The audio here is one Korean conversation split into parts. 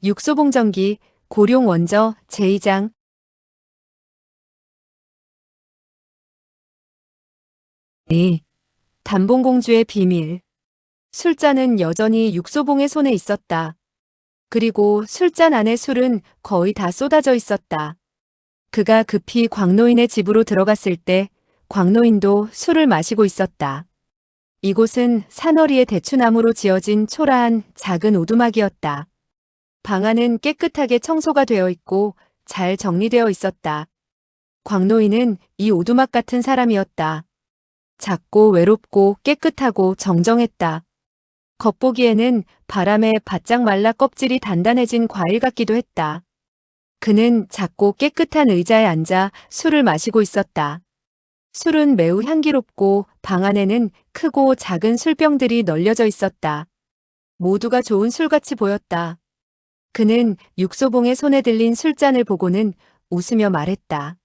육소봉전기, 고룡 원저, 제2장. 네. 단봉공주의 비밀. 술잔은 여전히 육소봉의 손에 있었다. 그리고 술잔 안의 술은 거의 다 쏟아져 있었다. 그가 급히 광노인의 집으로 들어갔을 때 광노인도 술을 마시고 있었다. 이곳은 산허리의 대추나무로 지어진 초라한 작은 오두막이었다. 방 안은 깨끗하게 청소가 되어 있고 잘 정리되어 있었다. 광노인은 이 오두막 같은 사람이었다. 작고 외롭고 깨끗하고 정정했다. 겉보기에는 바람에 바짝 말라 껍질이 단단해진 과일 같기도 했다. 그는 작고 깨끗한 의자에 앉아 술을 마시고 있었다. 술은 매우 향기롭고 방 안에는 크고 작은 술병들이 널려져 있었다. 모두가 좋은 술같이 보였다. 그는 육소봉의 손에 들린 술잔을 보고는 웃으며 말했다.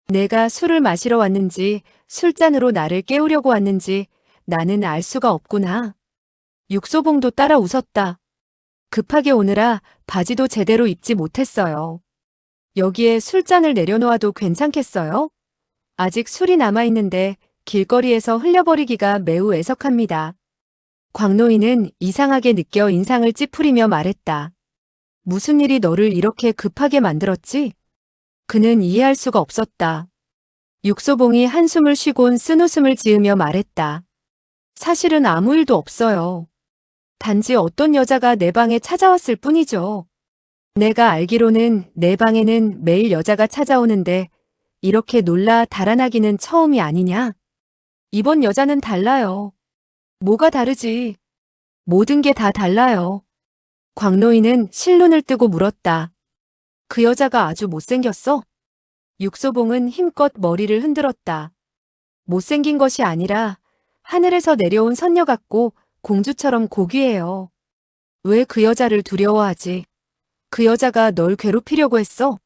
내가 술을 마시러 왔는지 술잔으로 나를 깨우려고 왔는지 나는 알 수가 없구나. 육소봉도 따라 웃었다. 급하게 오느라 바지도 제대로 입지 못했어요. 여기에 술잔을 내려놓아도 괜찮겠어요? 아직 술이 남아있는데 길거리에서 흘려버리기가 매우 애석합니다. 광노인은 이상하게 느껴 인상을 찌푸리며 말했다. 무슨 일이 너를 이렇게 급하게 만들었지? 그는 이해할 수가 없었다. 육소봉이 한숨을 쉬곤 쓴웃음을 지으며 말했다. 사실은 아무 일도 없어요. 단지 어떤 여자가 내 방에 찾아왔을 뿐이죠. 내가 알기로는 내 방에는 매일 여자가 찾아오는데 이렇게 놀라 달아나기는 처음이 아니냐? 이번 여자는 달라요. 뭐가 다르지? 모든 게 다 달라요. 광노인은 실눈을 뜨고 물었다. 그 여자가 아주 못생겼어? 육소봉은 힘껏 머리를 흔들었다. 못생긴 것이 아니라 하늘에서 내려온 선녀 같고 공주처럼 고귀해요. 왜 그 여자를 두려워하지? 그 여자가 널 괴롭히려고 했어?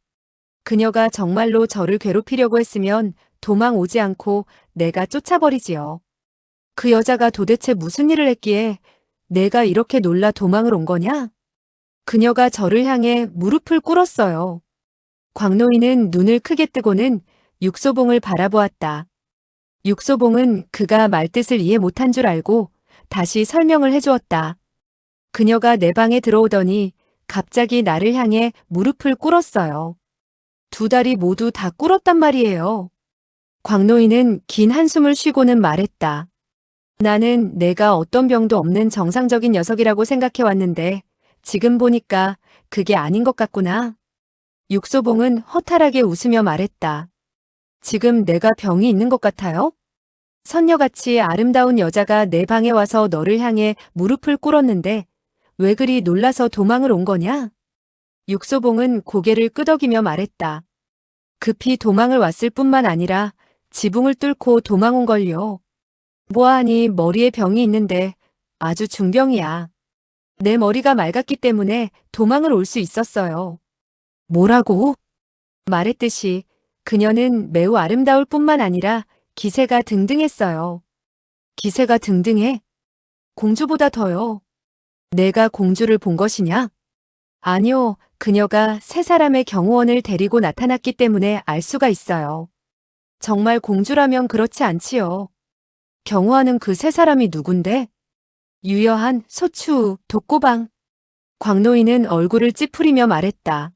그녀가 정말로 저를 괴롭히려고 했으면 도망 오지 않고 내가 쫓아버리지요. 그 여자가 도대체 무슨 일을 했기에 내가 이렇게 놀라 도망을 온 거냐? 그녀가 저를 향해 무릎을 꿇었어요. 광노인은 눈을 크게 뜨고는 육소봉을 바라보았다. 육소봉은 그가 말뜻을 이해 못한 줄 알고 다시 설명을 해주었다. 그녀가 내 방에 들어오더니 갑자기 나를 향해 무릎을 꿇었어요. 두 다리 모두 다 꿇었단 말이에요. 광노인은 긴 한숨을 쉬고는 말했다. 나는 내가 어떤 병도 없는 정상적인 녀석이라고 생각해왔는데 지금 보니까 그게 아닌 것 같구나. 육소봉은 허탈하게 웃으며 말했다. 지금 내가 병이 있는 것 같아요? 선녀같이 아름다운 여자가 내 방에 와서 너를 향해 무릎을 꿇었는데 왜 그리 놀라서 도망을 온 거냐? 육소봉은 고개를 끄덕이며 말했다. 급히 도망을 왔을 뿐만 아니라 지붕을 뚫고 도망 온 걸요. 보아하니 머리에 병이 있는데 아주 중병이야. 내 머리가 맑았기 때문에 도망을 올 수 있었어요. 뭐라고? 말했듯이 그녀는 매우 아름다울 뿐만 아니라 기세가 등등했어요. 기세가 등등해? 공주보다 더요. 내가 공주를 본 것이냐? 아니요, 그녀가 세 사람의 경호원을 데리고 나타났기 때문에 알 수가 있어요. 정말 공주라면 그렇지 않지요. 경호하는 그 세 사람이 누군데? 유여한, 소추, 독고방. 광노인은 얼굴을 찌푸리며 말했다.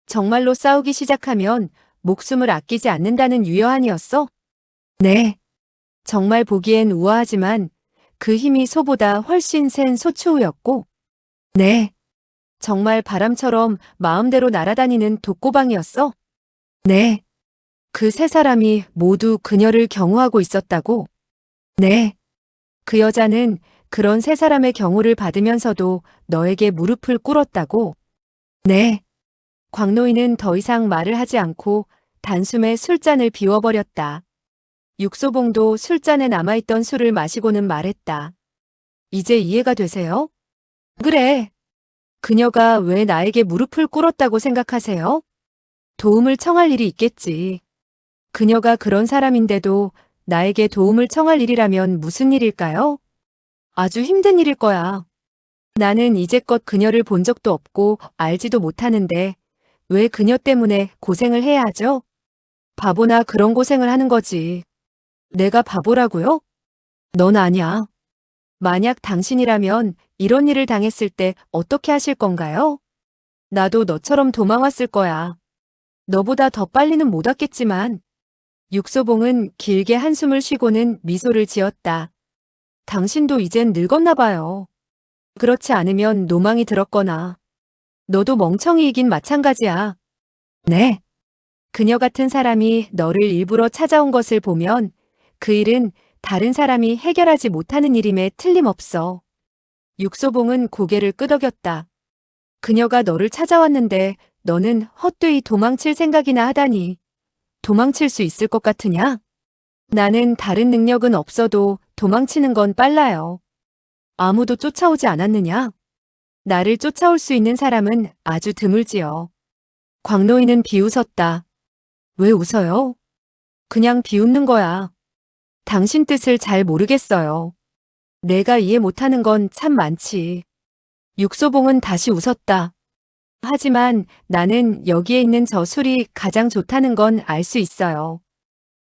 정말로 싸우기 시작하면 목숨을 아끼지 않는다는 유여한이었어? 네. 정말 보기엔 우아하지만 그 힘이 소보다 훨씬 센 소추우였고, 네. 정말 바람처럼 마음대로 날아다니는 독고방이었어? 네. 그 세 사람이 모두 그녀를 경호하고 있었다고? 네. 그 여자는 그런 세 사람의 경호를 받으면서도 너에게 무릎을 꿇었다고? 네. 광노인은 더 이상 말을 하지 않고 단숨에 술잔을 비워버렸다. 육소봉도 술잔에 남아있던 술을 마시고는 말했다. 이제 이해가 되세요? 그래. 그녀가 왜 나에게 무릎을 꿇었다고 생각하세요? 도움을 청할 일이 있겠지. 그녀가 그런 사람인데도 나에게 도움을 청할 일이라면 무슨 일일까요? 아주 힘든 일일 거야. 나는 이제껏 그녀를 본 적도 없고 알지도 못하는데 왜 그녀 때문에 고생을 해야 하죠? 바보나 그런 고생을 하는 거지. 내가 바보라고요? 넌 아니야. 만약 당신이라면 이런 일을 당했을 때 어떻게 하실 건가요? 나도 너처럼 도망왔을 거야. 너보다 더 빨리는 못 왔겠지만. 육소봉은 길게 한숨을 쉬고는 미소를 지었다. 당신도 이젠 늙었나 봐요. 그렇지 않으면 노망이 들었거나 너도 멍청이이긴 마찬가지야. 네. 그녀 같은 사람이 너를 일부러 찾아온 것을 보면 그 일은 다른 사람이 해결하지 못하는 일임에 틀림없어. 육소봉은 고개를 끄덕였다. 그녀가 너를 찾아왔는데 너는 헛되이 도망칠 생각이나 하다니. 도망칠 수 있을 것 같으냐? 나는 다른 능력은 없어도 도망치는 건 빨라요. 아무도 쫓아오지 않았느냐? 나를 쫓아올 수 있는 사람은 아주 드물지요. 광노인은 비웃었다. 왜 웃어요? 그냥 비웃는 거야. 당신 뜻을 잘 모르겠어요. 내가 이해 못하는 건 참 많지. 육소봉은 다시 웃었다. 하지만 나는 여기에 있는 저 술이 가장 좋다는 건 알 수 있어요.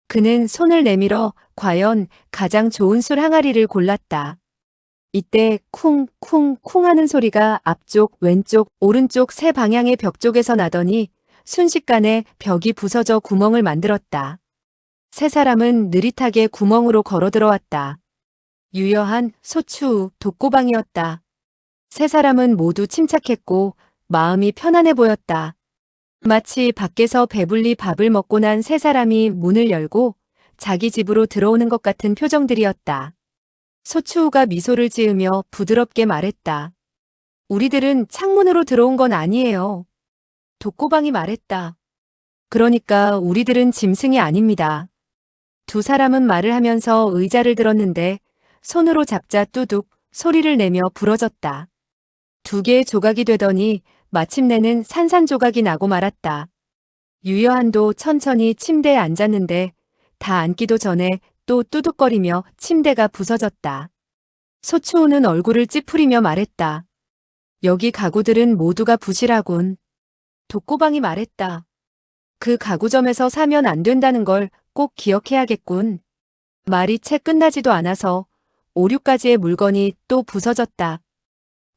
그는 손을 내밀어 과연 가장 좋은 술 항아리를 골랐다. 이때 쿵쿵쿵 하는 소리가 앞쪽, 왼쪽, 오른쪽 세 방향의 벽 쪽에서 나더니 순식간에 벽이 부서져 구멍을 만들었다. 세 사람은 느릿하게 구멍으로 걸어 들어왔다. 유여한 소추 독고방이었다. 세 사람은 모두 침착했고 마음이 편안해 보였다. 마치 밖에서 배불리 밥을 먹고 난 세 사람이 문을 열고 자기 집으로 들어오는 것 같은 표정들이었다. 소추우가 미소를 지으며 부드럽게 말했다. 우리들은 창문으로 들어온 건 아니에요. 독고방이 말했다. 그러니까 우리들은 짐승이 아닙니다. 두 사람은 말을 하면서 의자를 들었는데 손으로 잡자 뚜둑 소리를 내며 부러졌다. 두 개의 조각이 되더니 마침내는 산산조각이 나고 말았다. 유여한도 천천히 침대에 앉았는데 다 앉기도 전에 또 뚜둑거리며 침대가 부서졌다. 소추우는 얼굴을 찌푸리며 말했다. 여기 가구들은 모두가 부실하군. 독고방이 말했다. 그 가구점에서 사면 안 된다는 걸 꼭 기억해야겠군. 말이 채 끝나지도 않아서 5, 6가지의 물건이 또 부서졌다.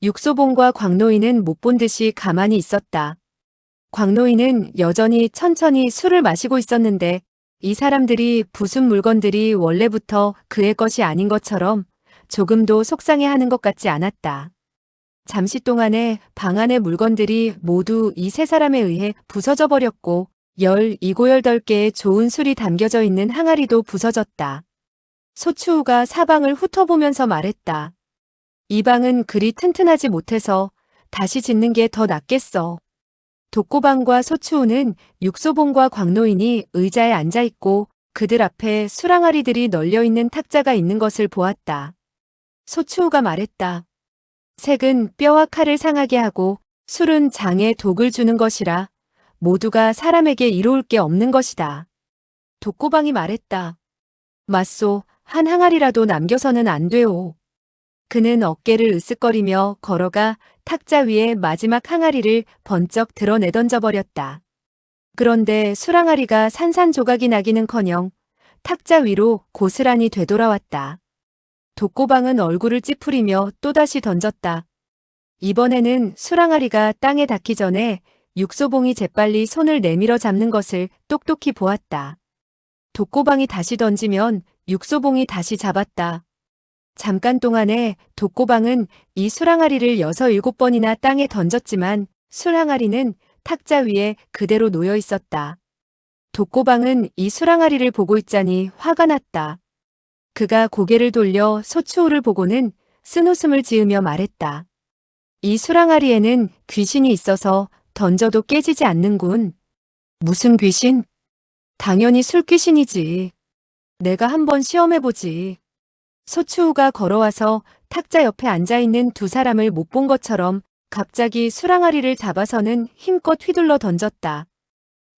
육소봉과 광노인은 못 본 듯이 가만히 있었다. 광노인은 여전히 천천히 술을 마시고 있었는데 이 사람들이 부순 물건들이 원래부터 그의 것이 아닌 것처럼 조금도 속상해하는 것 같지 않았다. 잠시 동안에 방 안의 물건들이 모두 이 세 사람에 의해 부서져 버렸고 17개의 좋은 술이 담겨져 있는 항아리도 부서졌다. 소추우가 사방을 훑어보면서 말했다. 이 방은 그리 튼튼하지 못해서 다시 짓는 게 더 낫겠어. 독고방과 소추우는 육소봉과 광노인이 의자에 앉아있고 그들 앞에 술항아리들이 널려있는 탁자가 있는 것을 보았다. 소추우가 말했다. 색은 뼈와 칼을 상하게 하고 술은 장에 독을 주는 것이라 모두가 사람에게 이로울 게 없는 것이다. 독고방이 말했다. 맞소, 한 항아리라도 남겨서는 안 돼오. 그는 어깨를 으쓱거리며 걸어가 탁자 위에 마지막 항아리를 번쩍 드러내 던져버렸다. 그런데 술항아리가 산산조각이 나기는커녕 탁자 위로 고스란히 되돌아왔다. 독고방은 얼굴을 찌푸리며 또다시 던졌다. 이번에는 술항아리가 땅에 닿기 전에 육소봉이 재빨리 손을 내밀어 잡는 것을 똑똑히 보았다. 독고방이 다시 던지면 육소봉이 다시 잡았다. 잠깐 동안에 독고방은 이 술항아리를 6, 7번이나 땅에 던졌지만 술항아리는 탁자 위에 그대로 놓여 있었다. 독고방은 이 술항아리를 보고 있자니 화가 났다. 그가 고개를 돌려 소추우를 보고는 쓴웃음을 지으며 말했다. 이 술항아리에는 귀신이 있어서 던져도 깨지지 않는군. 무슨 귀신? 당연히 술귀신이지. 내가 한번 시험해보지. 소추우가 걸어와서 탁자 옆에 앉아있는 두 사람을 못 본 것처럼 갑자기 술항아리를 잡아서는 힘껏 휘둘러 던졌다.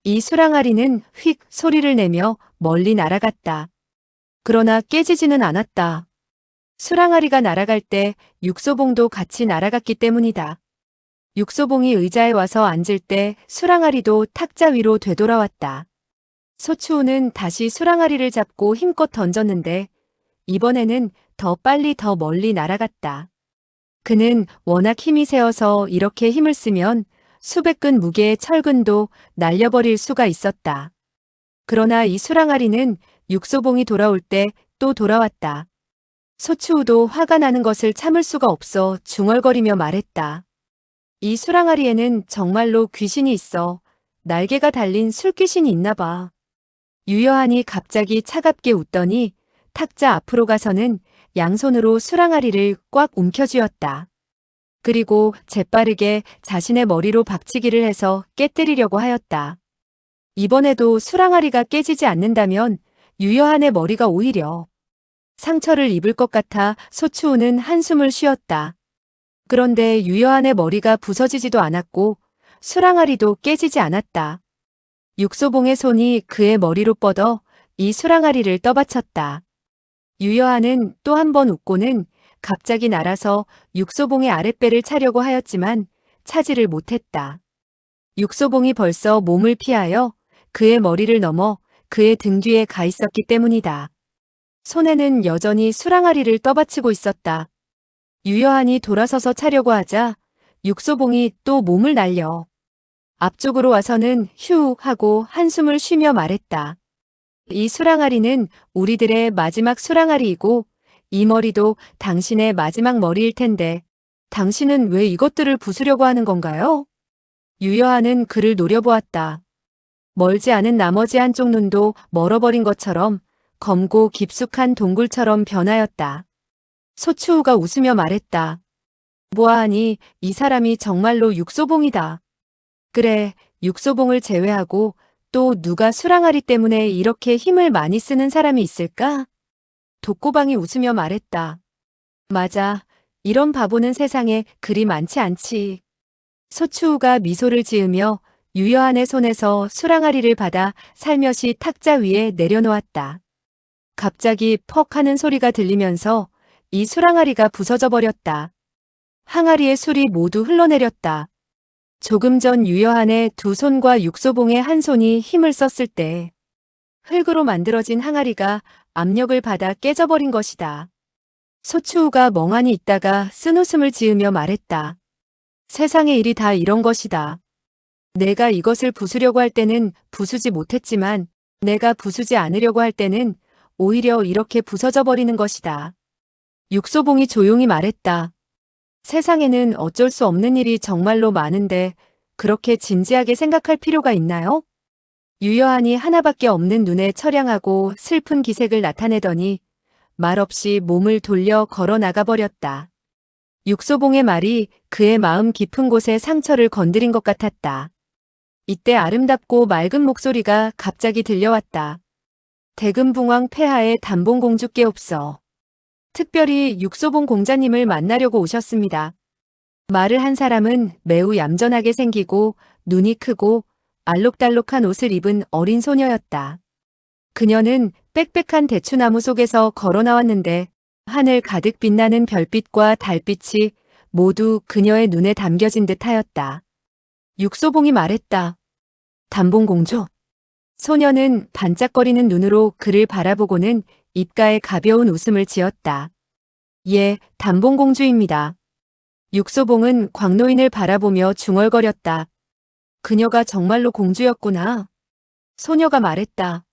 이 술항아리는 휙 소리를 내며 멀리 날아갔다. 그러나 깨지지는 않았다. 수랑아리가 날아갈 때 육소봉도 같이 날아갔기 때문이다. 육소봉이 의자에 와서 앉을 때 수랑아리도 탁자 위로 되돌아왔다. 소추우는 다시 수랑아리를 잡고 힘껏 던졌는데 이번에는 더 빨리 더 멀리 날아갔다. 그는 워낙 힘이 세어서 이렇게 힘을 쓰면 수백 근 무게의 철근도 날려버릴 수가 있었다. 그러나 이 수랑아리는 육소봉이 돌아올 때 또 돌아왔다. 소추우도 화가 나는 것을 참을 수가 없어 중얼거리며 말했다. 이 수랑아리에는 정말로 귀신이 있어. 날개가 달린 술귀신이 있나 봐. 유여한이 갑자기 차갑게 웃더니 탁자 앞으로 가서는 양손으로 수랑아리를 꽉 움켜쥐었다. 그리고 재빠르게 자신의 머리로 박치기를 해서 깨뜨리려고 하였다. 이번에도 수랑아리가 깨지지 않는다면 유여한의 머리가 오히려 상처를 입을 것 같아 소추우는 한숨을 쉬었다. 그런데 유여한의 머리가 부서지지도 않았고 수랑아리도 깨지지 않았다. 육소봉의 손이 그의 머리로 뻗어 이 수랑아리를 떠받쳤다. 유여한은 또 한 번 웃고는 갑자기 날아서 육소봉의 아랫배를 차려고 하였지만 차지를 못했다. 육소봉이 벌써 몸을 피하여 그의 머리를 넘어 그의 등 뒤에 가 있었기 때문이다. 손에는 여전히 수랑아리를 떠받치고 있었다. 유여한이 돌아서서 차려고 하자 육소봉이 또 몸을 날려 앞쪽으로 와서는 휴 하고 한숨을 쉬며 말했다. 이 수랑아리는 우리들의 마지막 수랑아리이고 이 머리도 당신의 마지막 머리일 텐데 당신은 왜 이것들을 부수려고 하는 건가요? 유여한은 그를 노려보았다. 멀지 않은 나머지 한쪽 눈도 멀어버린 것처럼 검고 깊숙한 동굴처럼 변하였다. 소추우가 웃으며 말했다. 보아하니 이 사람이 정말로 육소봉이다. 그래, 육소봉을 제외하고 또 누가 수랑아리 때문에 이렇게 힘을 많이 쓰는 사람이 있을까? 독고방이 웃으며 말했다. 맞아, 이런 바보는 세상에 그리 많지 않지. 소추우가 미소를 지으며 유여한의 손에서 수랑아리를 받아 살며시 탁자 위에 내려놓았다. 갑자기 퍽 하는 소리가 들리면서 이 수랑아리가 부서져 버렸다. 항아리의 술이 모두 흘러내렸다. 조금 전 유여한의 두 손과 육소봉의 한 손이 힘을 썼을 때 흙으로 만들어진 항아리가 압력을 받아 깨져버린 것이다. 소추우가 멍하니 있다가 쓴웃음을 지으며 말했다. 세상의 일이 다 이런 것이다. 내가 이것을 부수려고 할 때는 부수지 못했지만 내가 부수지 않으려고 할 때는 오히려 이렇게 부서져 버리는 것이다. 육소봉이 조용히 말했다. 세상에는 어쩔 수 없는 일이 정말로 많은데 그렇게 진지하게 생각할 필요가 있나요? 유여한이 하나밖에 없는 눈에 처량하고 슬픈 기색을 나타내더니 말없이 몸을 돌려 걸어 나가버렸다. 육소봉의 말이 그의 마음 깊은 곳에 상처를 건드린 것 같았다. 이때 아름답고 맑은 목소리가 갑자기 들려왔다. 대금붕왕 폐하의 단봉공주께 없어. 특별히 육소봉 공자님을 만나려고 오셨습니다. 말을 한 사람은 매우 얌전하게 생기고 눈이 크고 알록달록한 옷을 입은 어린 소녀였다. 그녀는 빽빽한 대추나무 속에서 걸어 나왔는데 하늘 가득 빛나는 별빛과 달빛이 모두 그녀의 눈에 담겨진 듯 하였다. 육소봉이 말했다. 단봉공주. 소녀는 반짝거리는 눈으로 그를 바라보고는 입가에 가벼운 웃음을 지었다. 예, 단봉공주입니다. 육소봉은 광노인을 바라보며 중얼거렸다. 그녀가 정말로 공주였구나. 소녀가 말했다.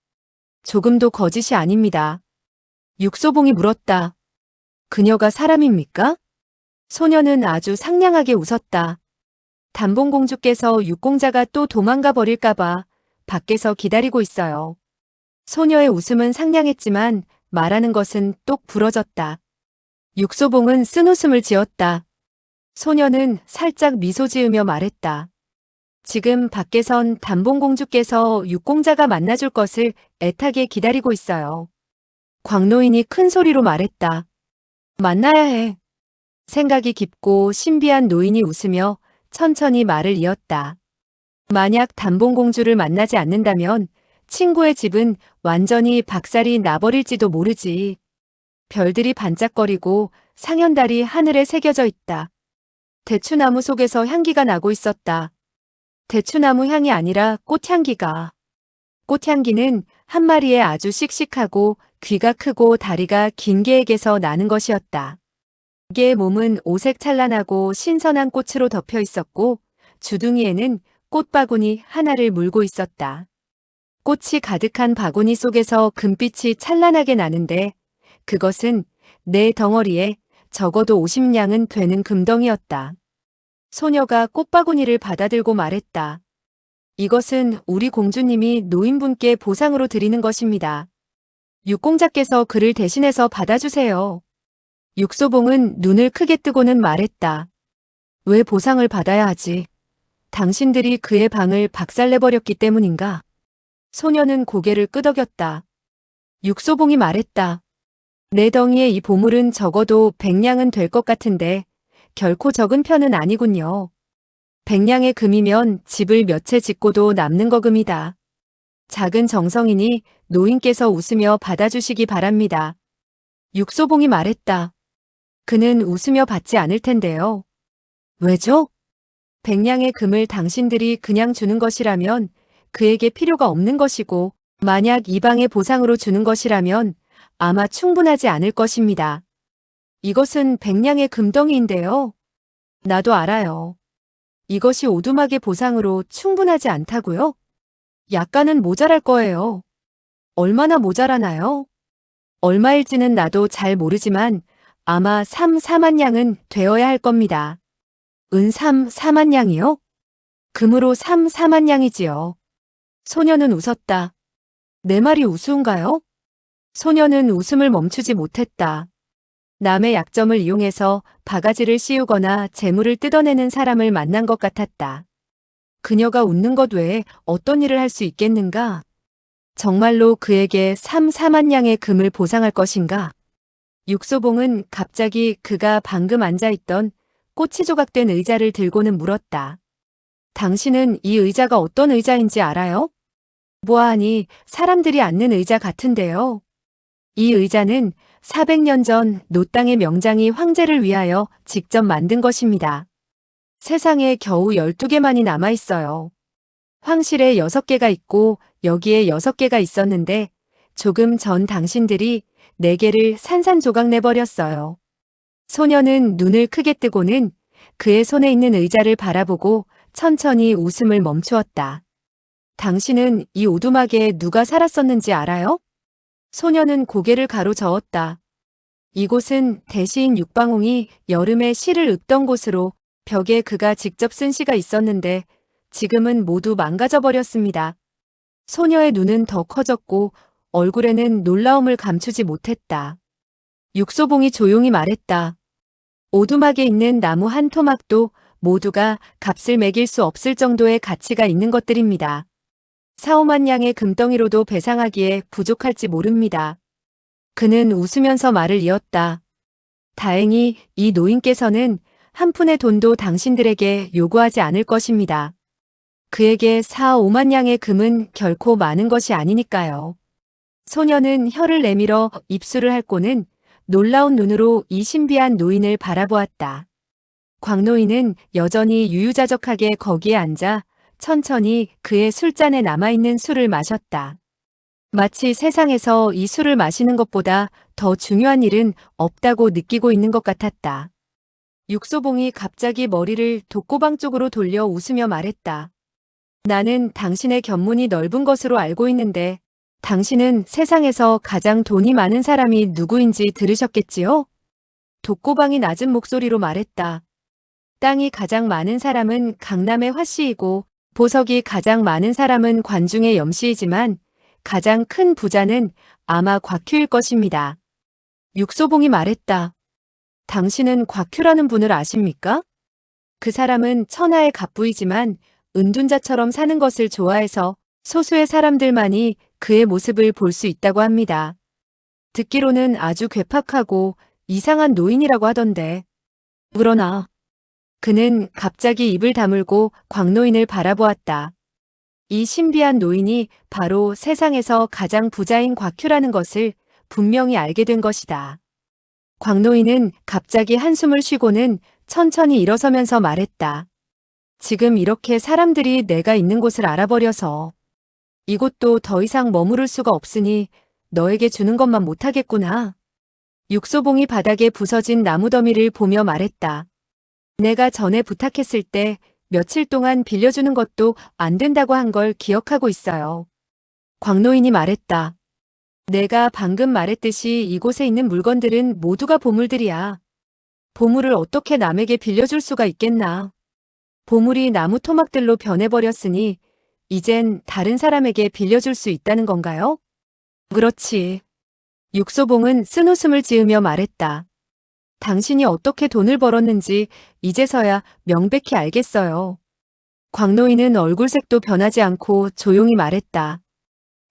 조금도 거짓이 아닙니다. 육소봉이 물었다. 그녀가 사람입니까? 소녀는 아주 상냥하게 웃었다. 단봉공주께서 육공자가 또 도망가 버릴까봐 밖에서 기다리고 있어요. 소녀의 웃음은 상냥했지만 말하는 것은 똑 부러졌다. 육소봉은 쓴웃음을 지었다. 소녀는 살짝 미소 지으며 말했다. 지금 밖에선 단봉공주께서 육공자가 만나줄 것을 애타게 기다리고 있어요. 광노인이 큰 소리로 말했다. 만나야 해. 생각이 깊고 신비한 노인이 웃으며 천천히 말을 이었다. 만약 단봉공주를 만나지 않는다면 친구의 집은 완전히 박살이 나버릴지도 모르지. 별들이 반짝거리고 상현달이 하늘에 새겨져 있다. 대추나무 속에서 향기가 나고 있었다. 대추나무 향이 아니라 꽃향기가. 꽃향기는 한 마리의 아주 씩씩하고 귀가 크고 다리가 긴 개에게서 나는 것이었다. 개의 몸은 오색 찬란하고 신선한 꽃으로 덮여 있었고 주둥이에는 꽃바구니 하나를 물고 있었다. 꽃이 가득한 바구니 속에서 금빛이 찬란하게 나는데 그것은 내 덩어리에 적어도 50냥은 되는 금덩이였다. 소녀가 꽃바구니를 받아들고 말했다. 이것은 우리 공주님이 노인분께 보상으로 드리는 것입니다. 육공자께서 그를 대신해서 받아주세요. 육소봉은 눈을 크게 뜨고는 말했다. 왜 보상을 받아야 하지? 당신들이 그의 방을 박살내버렸기 때문인가? 소녀는 고개를 끄덕였다. 육소봉이 말했다. 내 덩이에 이 보물은 적어도 100냥은 될 것 같은데 결코 적은 편은 아니군요. 100냥의 금이면 집을 몇 채 짓고도 남는 거금이다. 작은 정성이니 노인께서 웃으며 받아주시기 바랍니다. 육소봉이 말했다. 그는 웃으며 받지 않을 텐데요. 왜죠? 100냥의 금을 당신들이 그냥 주는 것이라면 그에게 필요가 없는 것이고 만약 이 방의 보상으로 주는 것이라면 아마 충분하지 않을 것입니다. 이것은 100냥의 금덩이인데요. 나도 알아요. 이것이 오두막의 보상으로 충분하지 않다고요? 약간은 모자랄 거예요. 얼마나 모자라나요? 얼마일지는 나도 잘 모르지만 아마 3, 4만 냥은 되어야 할 겁니다. 은 3, 4만 냥이요? 금으로 3, 4만 냥이지요. 소녀는 웃었다. 내 말이 우스운가요? 소녀는 웃음을 멈추지 못했다. 남의 약점을 이용해서 바가지를 씌우거나 재물을 뜯어내는 사람을 만난 것 같았다. 그녀가 웃는 것 외에 어떤 일을 할 수 있겠는가? 정말로 그에게 3, 4만 냥의 금을 보상할 것인가? 육소봉은 갑자기 그가 방금 앉아있던 꽃이 조각된 의자를 들고는 물었다. 당신은 이 의자가 어떤 의자인지 알아요? 보아하니 사람들이 앉는 의자 같은데요. 이 의자는 400년 전 노땅의 명장이 황제를 위하여 직접 만든 것입니다. 세상에 겨우 12개만이 남아있어요. 황실에 6개가 있고 여기에 6개가 있었는데 조금 전 당신들이 4개를 산산조각 내버렸어요. 소녀는 눈을 크게 뜨고는 그의 손에 있는 의자를 바라보고 천천히 웃음을 멈추었다. 당신은 이 오두막에 누가 살았었는지 알아요? 소녀는 고개를 가로저었다. 이곳은 대시인 육방홍이 여름에 시를 읊던 곳으로 벽에 그가 직접 쓴 시가 있었는데 지금은 모두 망가져 버렸습니다. 소녀의 눈은 더 커졌고 얼굴에는 놀라움을 감추지 못했다. 육소봉이 조용히 말했다. 오두막에 있는 나무 한 토막도 모두가 값을 매길 수 없을 정도의 가치가 있는 것들입니다. 4, 5만 냥의 금덩이로도 배상하기에 부족할지 모릅니다. 그는 웃으면서 말을 이었다. 다행히 이 노인께서는 한 푼의 돈도 당신들에게 요구하지 않을 것입니다. 그에게 4, 5만 냥의 금은 결코 많은 것이 아니니까요. 소녀는 혀를 내밀어 입술을 핥고는 놀라운 눈으로 이 신비한 노인을 바라보았다. 광노인은 여전히 유유자적하게 거기에 앉아 천천히 그의 술잔에 남아있는 술을 마셨다. 마치 세상에서 이 술을 마시는 것보다 더 중요한 일은 없다고 느끼고 있는 것 같았다. 육소봉이 갑자기 머리를 독고방 쪽으로 돌려 웃으며 말했다. 나는 당신의 견문이 넓은 것으로 알고 있는데 당신은 세상에서 가장 돈이 많은 사람이 누구인지 들으셨겠지요? 독고방이 낮은 목소리로 말했다. 땅이 가장 많은 사람은 강남의 화씨이고 보석이 가장 많은 사람은 관중의 염씨이지만 가장 큰 부자는 아마 곽큐일 것입니다. 육소봉이 말했다. 당신은 곽큐라는 분을 아십니까? 그 사람은 천하의 갑부이지만 은둔자처럼 사는 것을 좋아해서 소수의 사람들만이 그의 모습을 볼 수 있다고 합니다. 듣기로는 아주 괴팍하고 이상한 노인이라고 하던데. 그러나 그는 갑자기 입을 다물고 광노인을 바라보았다. 이 신비한 노인이 바로 세상에서 가장 부자인 곽큐라는 것을 분명히 알게 된 것이다. 광노인은 갑자기 한숨을 쉬고는 천천히 일어서면서 말했다. 지금 이렇게 사람들이 내가 있는 곳을 알아버려서 이곳도 더 이상 머무를 수가 없으니 너에게 주는 것만 못하겠구나. 육소봉이 바닥에 부서진 나무더미를 보며 말했다. 내가 전에 부탁했을 때 며칠 동안 빌려주는 것도 안 된다고 한 걸 기억하고 있어요. 광노인이 말했다. 내가 방금 말했듯이 이곳에 있는 물건들은 모두가 보물들이야. 보물을 어떻게 남에게 빌려줄 수가 있겠나. 보물이 나무 토막들로 변해버렸으니 이젠 다른 사람에게 빌려줄 수 있다는 건가요? 그렇지. 육소봉은 쓴웃음을 지으며 말했다. 당신이 어떻게 돈을 벌었는지 이제서야 명백히 알겠어요. 광노인은 얼굴색도 변하지 않고 조용히 말했다.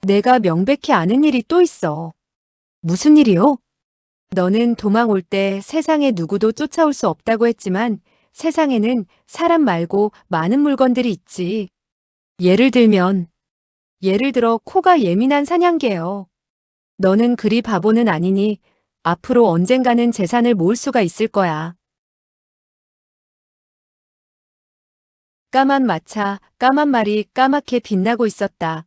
내가 명백히 아는 일이 또 있어. 무슨 일이요? 너는 도망 올 때 세상에 누구도 쫓아올 수 없다고 했지만 세상에는 사람 말고 많은 물건들이 있지. 예를 들어 코가 예민한 사냥개요. 너는 그리 바보는 아니니 앞으로 언젠가는 재산을 모을 수가 있을 거야. 까만 마차, 까만 말이 까맣게 빛나고 있었다.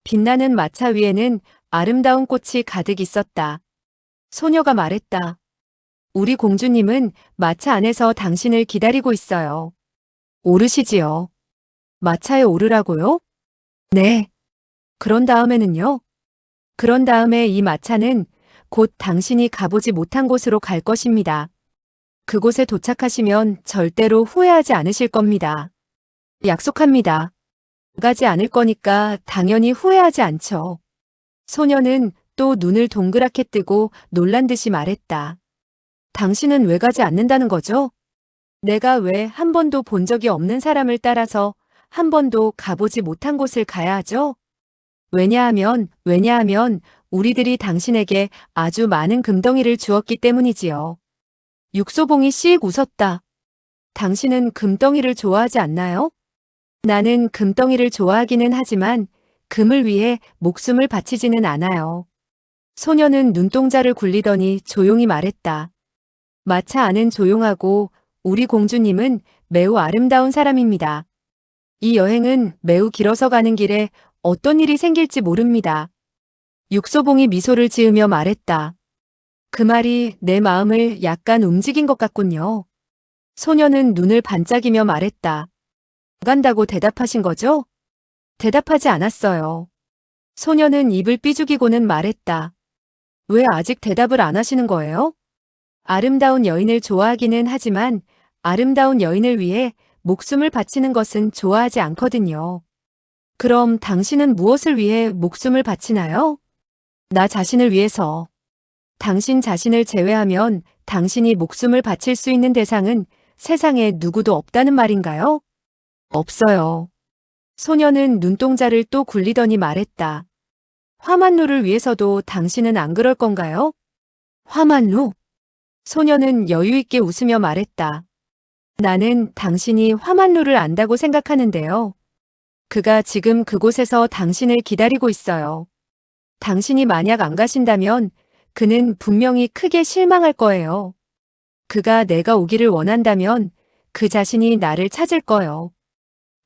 빛나는 마차 위에는 아름다운 꽃이 가득 있었다. 소녀가 말했다. 우리 공주님은 마차 안에서 당신을 기다리고 있어요. 오르시지요. 마차에 오르라고요? 네. 그런 다음에는요? 그런 다음에 이 마차는 곧 당신이 가보지 못한 곳으로 갈 것입니다. 그곳에 도착하시면 절대로 후회하지 않으실 겁니다. 약속합니다. 가지 않을 거니까 당연히 후회하지 않죠. 소녀는 또 눈을 동그랗게 뜨고 놀란 듯이 말했다. 당신은 왜 가지 않는다는 거죠? 내가 왜 한 번도 본 적이 없는 사람을 따라서 한 번도 가보지 못한 곳을 가야 하죠? 왜냐하면 우리들이 당신에게 아주 많은 금덩이를 주었기 때문이지요. 육소봉이 씩 웃었다. 당신은 금덩이를 좋아하지 않나요? 나는 금덩이를 좋아하기는 하지만 금을 위해 목숨을 바치지는 않아요. 소녀는 눈동자를 굴리더니 조용히 말했다. 마차 안은 조용하고 우리 공주님은 매우 아름다운 사람입니다. 이 여행은 매우 길어서 가는 길에 어떤 일이 생길지 모릅니다. 육소봉이 미소를 지으며 말했다. 그 말이 내 마음을 약간 움직인 것 같군요. 소녀는 눈을 반짝이며 말했다. 간다고 대답하신 거죠? 대답하지 않았어요. 소녀는 입을 삐죽이고는 말했다. 왜 아직 대답을 안 하시는 거예요? 아름다운 여인을 좋아하기는 하지만 아름다운 여인을 위해 목숨을 바치는 것은 좋아하지 않거든요. 그럼 당신은 무엇을 위해 목숨을 바치나요? 나 자신을 위해서. 당신 자신을 제외하면 당신이 목숨을 바칠 수 있는 대상은 세상에 누구도 없다는 말인가요? 없어요. 소녀는 눈동자를 또 굴리더니 말했다. 화만루를 위해서도 당신은 안 그럴 건가요? 화만루? 소녀는 여유 있게 웃으며 말했다. 나는 당신이 화만루를 안다고 생각하는데요. 그가 지금 그곳에서 당신을 기다리고 있어요. 당신이 만약 안 가신다면 그는 분명히 크게 실망할 거예요. 그가 내가 오기를 원한다면 그 자신이 나를 찾을 거요.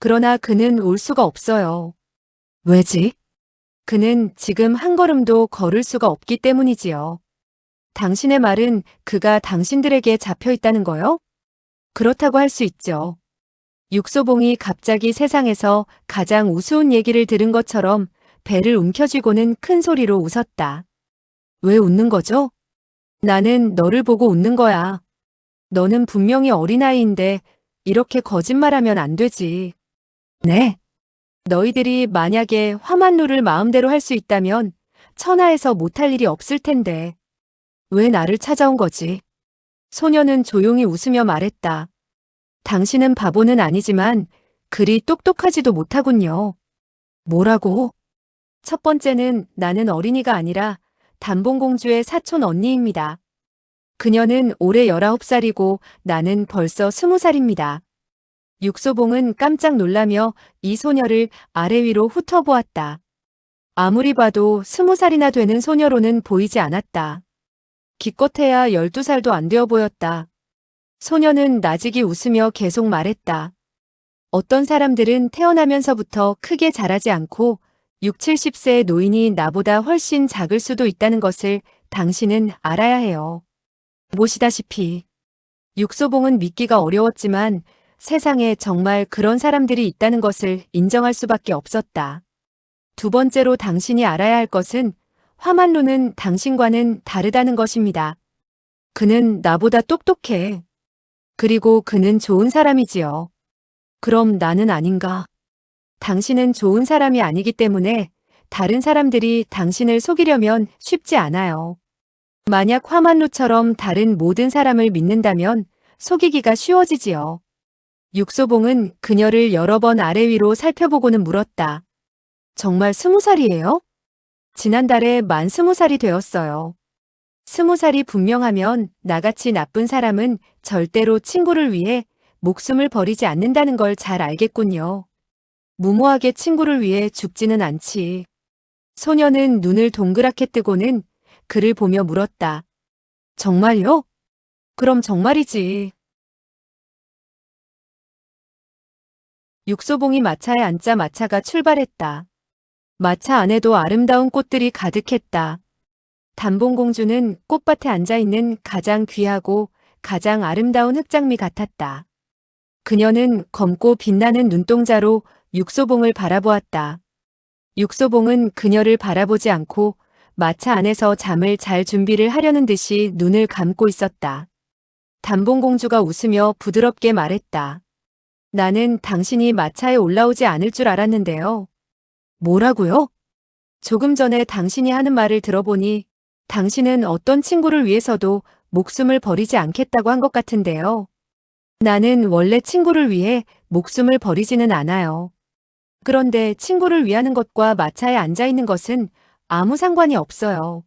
그러나 그는 올 수가 없어요. 왜지? 그는 지금 한 걸음도 걸을 수가 없기 때문이지요. 당신의 말은 그가 당신들에게 잡혀 있다는 거요? 그렇다고 할 수 있죠. 육소봉이 갑자기 세상에서 가장 우스운 얘기를 들은 것처럼 배를 움켜쥐고는 큰 소리로 웃었다. 왜 웃는 거죠? 나는 너를 보고 웃는 거야. 너는 분명히 어린아이인데 이렇게 거짓말하면 안 되지. 네. 너희들이 만약에 화만루를 마음대로 할 수 있다면 천하에서 못할 일이 없을 텐데. 왜 나를 찾아온 거지? 소녀는 조용히 웃으며 말했다. 당신은 바보는 아니지만 그리 똑똑하지도 못하군요. 뭐라고? 첫 번째는 나는 어린이가 아니라 단봉공주의 사촌 언니입니다. 그녀는 올해 19살이고 나는 벌써 20살입니다. 육소봉은 깜짝 놀라며 이 소녀를 아래 위로 훑어보았다. 아무리 봐도 20살이나 되는 소녀로는 보이지 않았다. 기껏해야 12살도 안 되어 보였다. 소녀는 나직이 웃으며 계속 말했다. 어떤 사람들은 태어나면서부터 크게 자라지 않고 6, 70세의 노인이 나보다 훨씬 작을 수도 있다는 것을 당신은 알아야 해요. 보시다시피 육소봉은 믿기가 어려웠지만 세상에 정말 그런 사람들이 있다는 것을 인정할 수밖에 없었다. 두 번째로 당신이 알아야 할 것은 화만루는 당신과는 다르다는 것입니다. 그는 나보다 똑똑해. 그리고 그는 좋은 사람이지요. 그럼 나는 아닌가? 당신은 좋은 사람이 아니기 때문에 다른 사람들이 당신을 속이려면 쉽지 않아요. 만약 화만루처럼 다른 모든 사람을 믿는다면 속이기가 쉬워지지요. 육소봉은 그녀를 여러 번 아래 위로 살펴보고는 물었다. 정말 20살이에요? 지난달에 만 20살이 되었어요. 20살이 분명하면 나같이 나쁜 사람은 절대로 친구를 위해 목숨을 버리지 않는다는 걸 잘 알겠군요. 무모하게 친구를 위해 죽지는 않지. 소녀는 눈을 동그랗게 뜨고는 그를 보며 물었다. 정말요? 그럼 정말이지. 육소봉이 마차에 앉자 마차가 출발했다. 마차 안에도 아름다운 꽃들이 가득했다. 단봉공주는 꽃밭에 앉아있는 가장 귀하고 가장 아름다운 흑장미 같았다. 그녀는 검고 빛나는 눈동자로 육소봉을 바라보았다. 육소봉은 그녀를 바라보지 않고 마차 안에서 잠을 잘 준비를 하려는 듯이 눈을 감고 있었다. 단봉공주가 웃으며 부드럽게 말했다. 나는 당신이 마차에 올라오지 않을 줄 알았는데요. 뭐라고요? 조금 전에 당신이 하는 말을 들어보니 당신은 어떤 친구를 위해서도 목숨을 버리지 않겠다고 한 것 같은데요. 나는 원래 친구를 위해 목숨을 버리지는 않아요. 그런데 친구를 위하는 것과 마차에 앉아 있는 것은 아무 상관이 없어요.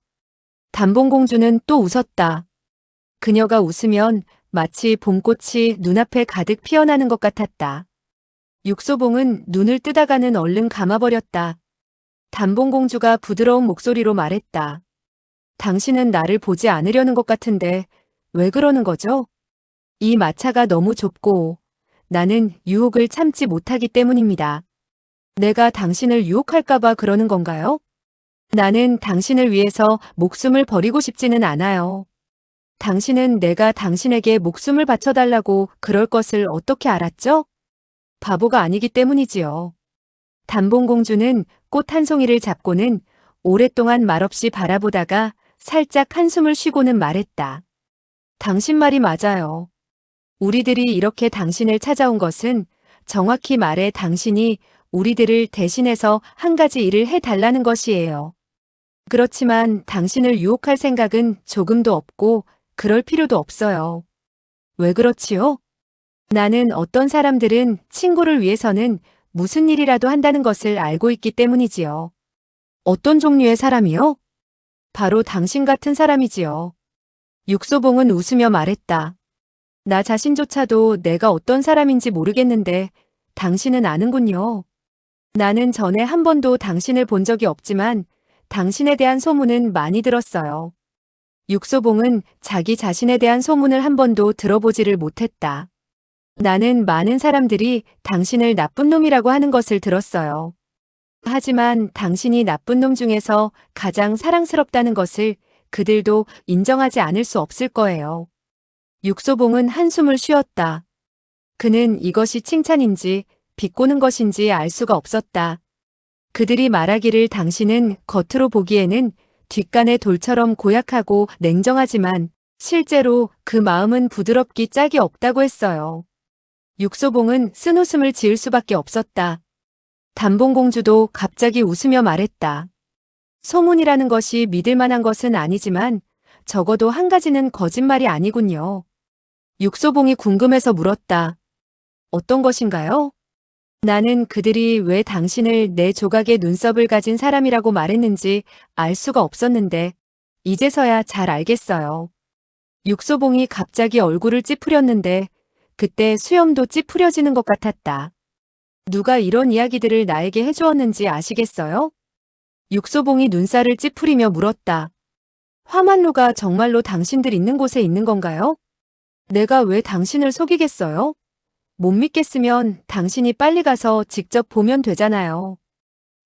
단봉공주는 또 웃었다. 그녀가 웃으면 마치 봄꽃이 눈앞에 가득 피어나는 것 같았다. 육소봉은 눈을 뜨다가는 얼른 감아버렸다. 단봉공주가 부드러운 목소리로 말했다. 당신은 나를 보지 않으려는 것 같은데 왜 그러는 거죠? 이 마차가 너무 좁고 나는 유혹을 참지 못하기 때문입니다. 내가 당신을 유혹할까봐 그러는 건가요? 나는 당신을 위해서 목숨을 버리고 싶지는 않아요. 당신은 내가 당신에게 목숨을 바쳐달라고 그럴 것을 어떻게 알았죠? 바보가 아니기 때문이지요. 단봉공주는 꽃 한 송이를 잡고는 오랫동안 말없이 바라보다가 살짝 한숨을 쉬고는 말했다. 당신 말이 맞아요. 우리들이 이렇게 당신을 찾아온 것은 정확히 말해 당신이 우리들을 대신해서 한 가지 일을 해달라는 것이에요. 그렇지만 당신을 유혹할 생각은 조금도 없고 그럴 필요도 없어요. 왜 그렇지요? 나는 어떤 사람들은 친구를 위해서는 무슨 일이라도 한다는 것을 알고 있기 때문이지요. 어떤 종류의 사람이요? 바로 당신 같은 사람이지요. 육소봉은 웃으며 말했다. 나 자신조차도 내가 어떤 사람인지 모르겠는데 당신은 아는군요. 나는 전에 한 번도 당신을 본 적이 없지만 당신에 대한 소문은 많이 들었어요. 육소봉은 자기 자신에 대한 소문을 한 번도 들어보지를 못했다. 나는 많은 사람들이 당신을 나쁜 놈이라고 하는 것을 들었어요. 하지만 당신이 나쁜 놈 중에서 가장 사랑스럽다는 것을 그들도 인정하지 않을 수 없을 거예요. 육소봉은 한숨을 쉬었다. 그는 이것이 칭찬인지 비꼬는 것인지 알 수가 없었다. 그들이 말하기를 당신은 겉으로 보기에는 뒷간의 돌처럼 고약하고 냉정하지만 실제로 그 마음은 부드럽기 짝이 없다고 했어요. 육소봉은 쓴웃음을 지을 수밖에 없었다. 단봉공주도 갑자기 웃으며 말했다. 소문이라는 것이 믿을 만한 것은 아니지만 적어도 한 가지는 거짓말이 아니군요. 육소봉이 궁금해서 물었다. 어떤 것인가요? 나는 그들이 왜 당신을 내 조각의 눈썹을 가진 사람이라고 말했는지 알 수가 없었는데 이제서야 잘 알겠어요. 육소봉이 갑자기 얼굴을 찌푸렸는데 그때 수염도 찌푸려지는 것 같았다. 누가 이런 이야기들을 나에게 해주었는지 아시겠어요? 육소봉이 눈살을 찌푸리며 물었다. 화만루가 정말로 당신들 있는 곳에 있는 건가요? 내가 왜 당신을 속이겠어요? 못 믿겠으면 당신이 빨리 가서 직접 보면 되잖아요.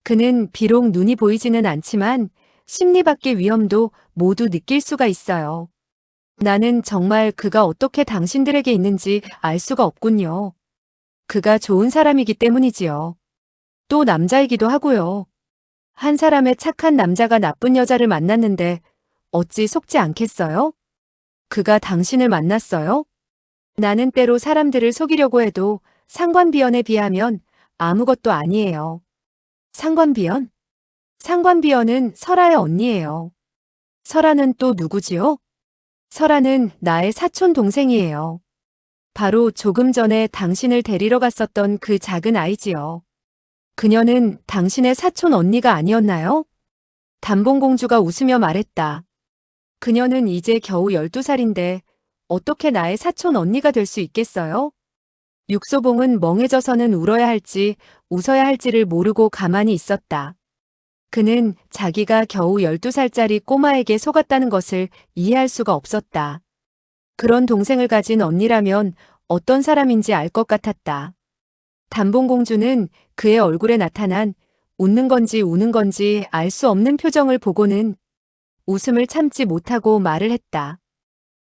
그는 비록 눈이 보이지는 않지만 심리 밖의 위험도 모두 느낄 수가 있어요. 나는 정말 그가 어떻게 당신들에게 있는지 알 수가 없군요. 그가 좋은 사람이기 때문이지요. 또 남자이기도 하고요. 한 사람의 착한 남자가 나쁜 여자를 만났는데 어찌 속지 않겠어요? 그가 당신을 만났어요? 나는 때로 사람들을 속이려고 해도 상관비연에 비하면 아무것도 아니에요. 상관비연? 상관비연은 설아의 언니예요. 설아는 또 누구지요? 설아는 나의 사촌 동생이에요. 바로 조금 전에 당신을 데리러 갔었던 그 작은 아이지요. 그녀는 당신의 사촌 언니가 아니었나요? 단봉공주가 웃으며 말했다. 그녀는 이제 겨우 12살인데 어떻게 나의 사촌 언니가 될 수 있겠어요? 육소봉은 멍해져서는 울어야 할지 웃어야 할지를 모르고 가만히 있었다. 그는 자기가 겨우 12살짜리 꼬마에게 속았다는 것을 이해할 수가 없었다. 그런 동생을 가진 언니라면 어떤 사람인지 알 것 같았다. 단봉공주는 그의 얼굴에 나타난 웃는 건지 우는 건지 알 수 없는 표정을 보고는 웃음을 참지 못하고 말을 했다.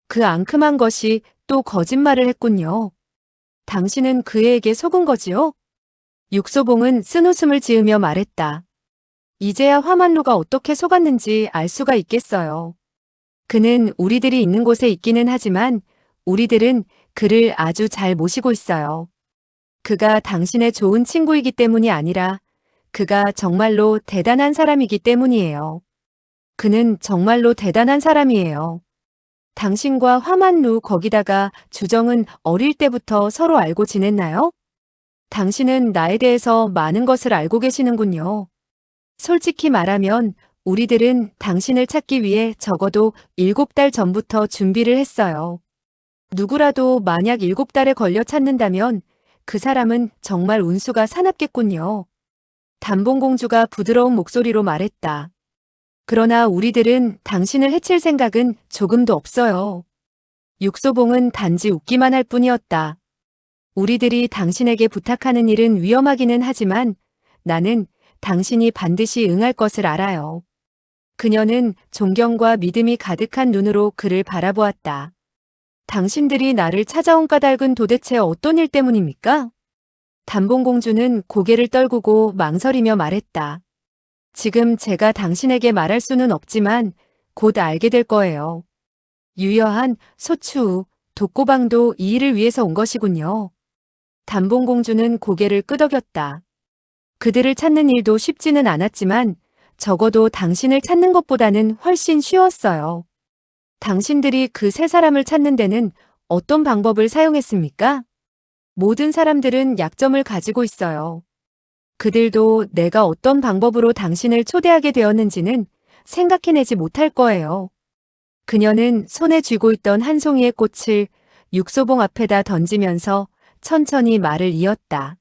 그 앙큼한 것이 또 거짓말을 했군요. 당신은 그 애에게 속은 거지요? 육소봉은 쓴웃음을 지으며 말했다. 이제야 화만루가 어떻게 속았는지 알 수가 있겠어요. 그는 우리들이 있는 곳에 있기는 하지만 우리들은 그를 아주 잘 모시고 있어요. 그가 당신의 좋은 친구이기 때문이 아니라 그가 정말로 대단한 사람이기 때문이에요. 그는 정말로 대단한 사람이에요. 당신과 화만루 거기다가 주정은 어릴 때부터 서로 알고 지냈나요? 당신은 나에 대해서 많은 것을 알고 계시는군요. 솔직히 말하면 우리들은 당신을 찾기 위해 적어도 7달 전부터 준비를 했어요. 누구라도 만약 7달에 걸려 찾는다면 그 사람은 정말 운수가 사납겠군요. 단봉공주가 부드러운 목소리로 말했다. 그러나 우리들은 당신을 해칠 생각은 조금도 없어요. 육소봉은 단지 웃기만 할 뿐이었다. 우리들이 당신에게 부탁하는 일은 위험하기는 하지만 나는 당신이 반드시 응할 것을 알아요. 그녀는 존경과 믿음이 가득한 눈으로 그를 바라보았다. 당신들이 나를 찾아온 까닭은 도대체 어떤 일 때문입니까? 단봉공주는 고개를 떨구고 망설이며 말했다. 지금 제가 당신에게 말할 수는 없지만 곧 알게 될 거예요. 유여한 소추, 독고방도 이 일을 위해서 온 것이군요. 단봉공주는 고개를 끄덕였다. 그들을 찾는 일도 쉽지는 않았지만 적어도 당신을 찾는 것보다는 훨씬 쉬웠어요. 당신들이 그 세 사람을 찾는 데는 어떤 방법을 사용했습니까? 모든 사람들은 약점을 가지고 있어요. 그들도 내가 어떤 방법으로 당신을 초대하게 되었는지는 생각해내지 못할 거예요. 그녀는 손에 쥐고 있던 한 송이의 꽃을 육소봉 앞에다 던지면서 천천히 말을 이었다.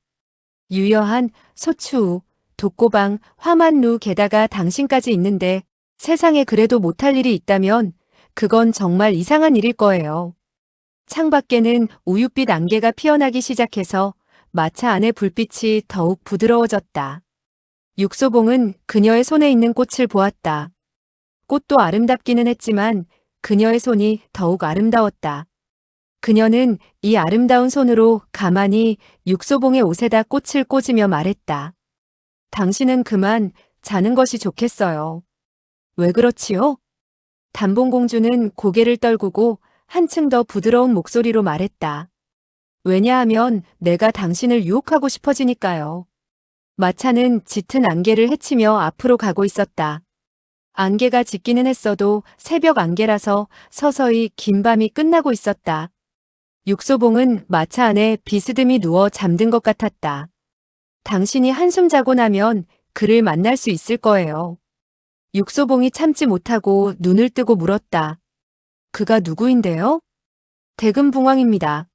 유여한 소추, 독고방, 화만루 게다가 당신까지 있는데 세상에 그래도 못할 일이 있다면 그건 정말 이상한 일일 거예요. 창밖에는 우윳빛 안개가 피어나기 시작해서 마차 안의 불빛이 더욱 부드러워졌다. 육소봉은 그녀의 손에 있는 꽃을 보았다. 꽃도 아름답기는 했지만 그녀의 손이 더욱 아름다웠다. 그녀는 이 아름다운 손으로 가만히 육소봉의 옷에다 꽃을 꽂으며 말했다. 당신은 그만 자는 것이 좋겠어요. 왜 그렇지요? 단봉공주는 고개를 떨구고 한층 더 부드러운 목소리로 말했다. 왜냐하면 내가 당신을 유혹하고 싶어지니까요. 마차는 짙은 안개를 헤치며 앞으로 가고 있었다. 안개가 짙기는 했어도 새벽 안개라서 서서히 긴 밤이 끝나고 있었다. 육소봉은 마차 안에 비스듬히 누워 잠든 것 같았다. 당신이 한숨 자고 나면 그를 만날 수 있을 거예요. 육소봉이 참지 못하고 눈을 뜨고 물었다. 그가 누구인데요? 대금붕왕입니다.